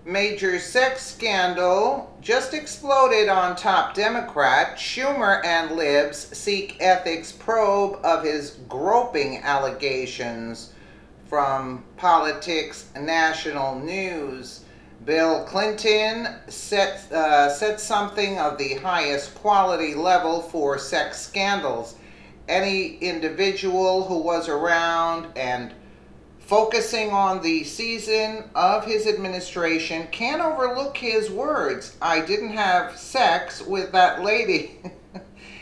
Major sex scandal just exploded on top Democrat. Schumer and Libs seek ethics probe of his groping allegations from Politics National News. Bill Clinton set something of the highest quality level for sex scandals. Any individual who was around and focusing on the season of his administration can't overlook his words. I didn't have sex with that lady.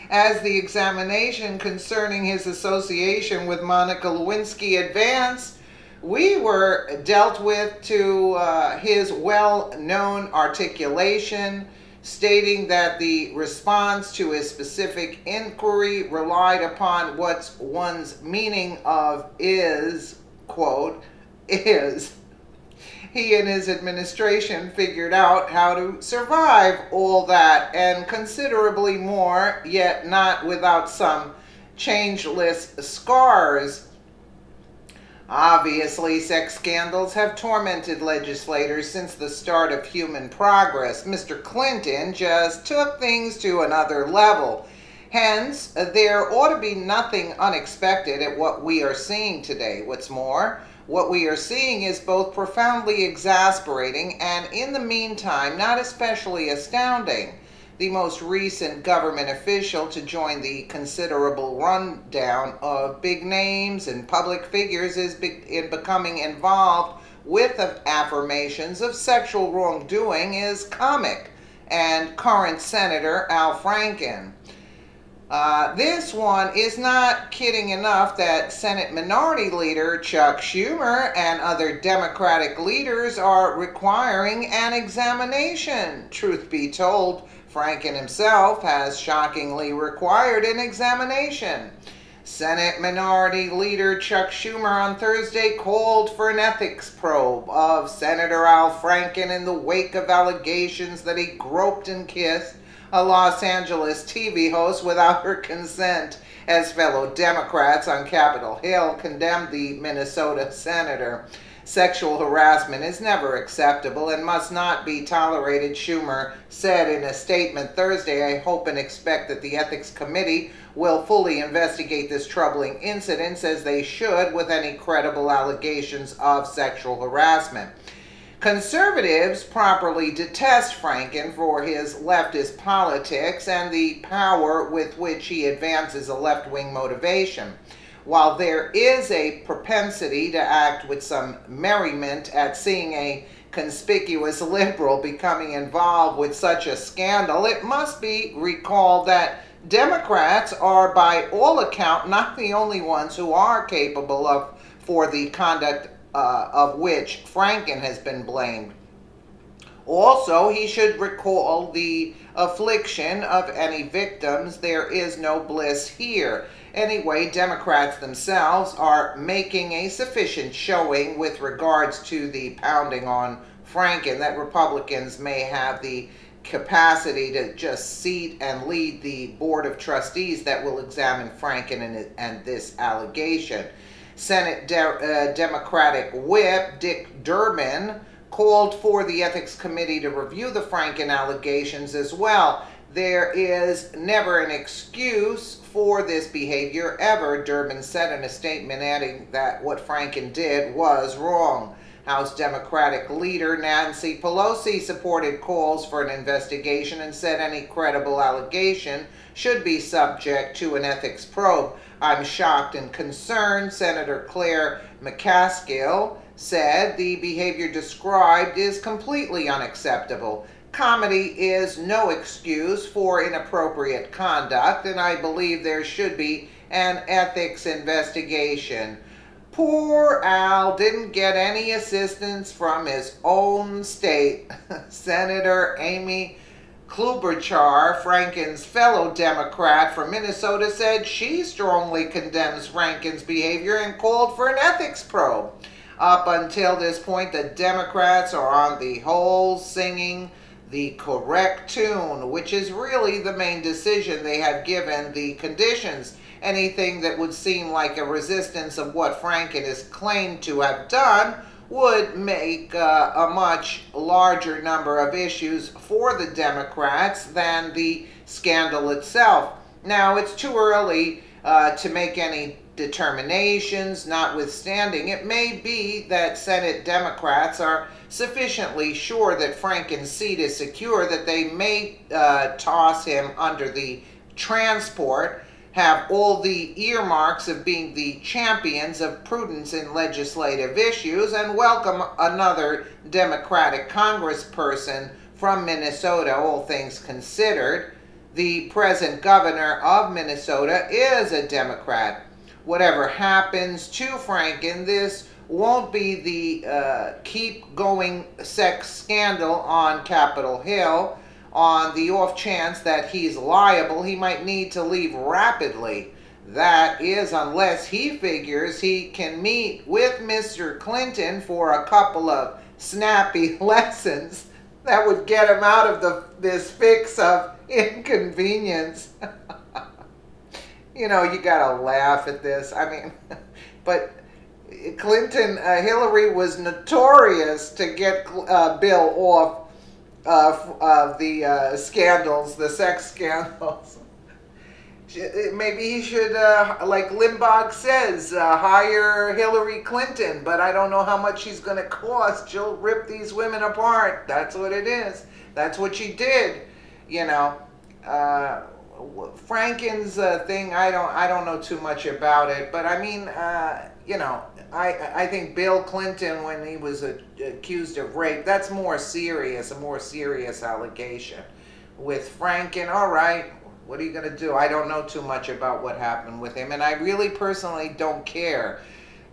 As the examination concerning his association with Monica Lewinsky advanced, we were dealt with to his well-known articulation, stating that the response to a specific inquiry relied upon what one's meaning of is, quote, is. He and his administration figured out how to survive all that and considerably more, yet not without some changeless scars. Obviously, sex scandals have tormented legislators since the start of human progress. Mr. Clinton just took things to another level. Hence, there ought to be nothing unexpected at what we are seeing today. What's more, what we are seeing is both profoundly exasperating and, in the meantime, not especially astounding. The most recent government official to join the considerable rundown of big names and public figures is in becoming involved with affirmations of sexual wrongdoing is comic, and current Senator Al Franken. This one is not kidding enough that Senate Minority Leader Chuck Schumer and other Democratic leaders are requiring an examination. Truth be told, Franken himself has shockingly required an examination. Senate Minority Leader Chuck Schumer on Thursday called for an ethics probe of Senator Al Franken in the wake of allegations that he groped and kissed a Los Angeles TV host without her consent, as fellow Democrats on Capitol Hill condemned the Minnesota senator. Sexual harassment is never acceptable and must not be tolerated, Schumer said in a statement Thursday. I hope and expect that the Ethics Committee will fully investigate this troubling incident, as they should with any credible allegations of sexual harassment. Conservatives properly detest Franken for his leftist politics and the power with which he advances a left-wing motivation. While there is a propensity to act with some merriment at seeing a conspicuous liberal becoming involved with such a scandal, it must be recalled that Democrats are by all account not the only ones who are capable of for the conduct of which Franken has been blamed. Also, he should recall the affliction of any victims. There is no bliss here. Anyway, Democrats themselves are making a sufficient showing with regards to the pounding on Franken that Republicans may have the capacity to just seat and lead the Board of Trustees that will examine Franken and this allegation. Senate Democratic Whip Dick Durbin called for the Ethics Committee to review the Franken allegations as well. There is never an excuse for this behavior ever, Durbin said in a statement, adding that what Franken did was wrong. House Democratic leader Nancy Pelosi supported calls for an investigation and said any credible allegation should be subject to an ethics probe. I'm shocked and concerned, Senator Claire McCaskill said. The behavior described is completely unacceptable. Comedy is no excuse for inappropriate conduct, and I believe there should be an ethics investigation. Poor Al didn't get any assistance from his own state. Senator Amy Klobuchar, Franken's fellow Democrat from Minnesota, said she strongly condemns Franken's behavior and called for an ethics probe. Up until this point, the Democrats are on the whole singing the correct tune, which is really the main decision they have given the conditions. Anything that would seem like a resistance of what Franken is claimed to have done would make a much larger number of issues for the Democrats than the scandal itself. Now, it's too early to make any determinations. Notwithstanding, it may be that Senate Democrats are sufficiently sure that Franken's seat is secure that they may toss him under the transport, have all the earmarks of being the champions of prudence in legislative issues, and welcome another Democratic congressperson from Minnesota, all things considered. The present governor of Minnesota is a Democrat. Whatever happens to Franken, this won't be the keep going sex scandal on Capitol Hill. On the off chance that he's liable, he might need to leave rapidly. That is, unless he figures he can meet with Mr. Clinton for a couple of snappy lessons that would get him out of this fix of inconvenience. You know, you gotta laugh at this. I mean, but Hillary was notorious to get Bill off of the scandals, the sex scandals. Maybe he should, like Limbaugh says, hire Hillary Clinton, but I don't know how much she's going to cost. She'll rip these women apart. That's what it is. That's what she did. You know, Franken's thing, I don't know too much about it, but I mean, you know, I think Bill Clinton, when he was accused of rape, that's a more serious allegation. With Franken, all right, what are you going to do? I don't know too much about what happened with him, and I really personally don't care.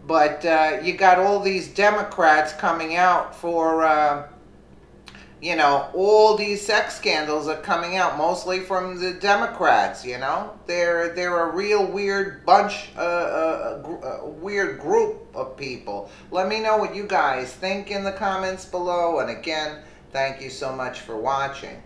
But you got all these Democrats coming out for, you know, all these sex scandals are coming out, mostly from the Democrats, you know. They're a real weird bunch, a weird group of people. Let me know what you guys think in the comments below. And again, thank you so much for watching.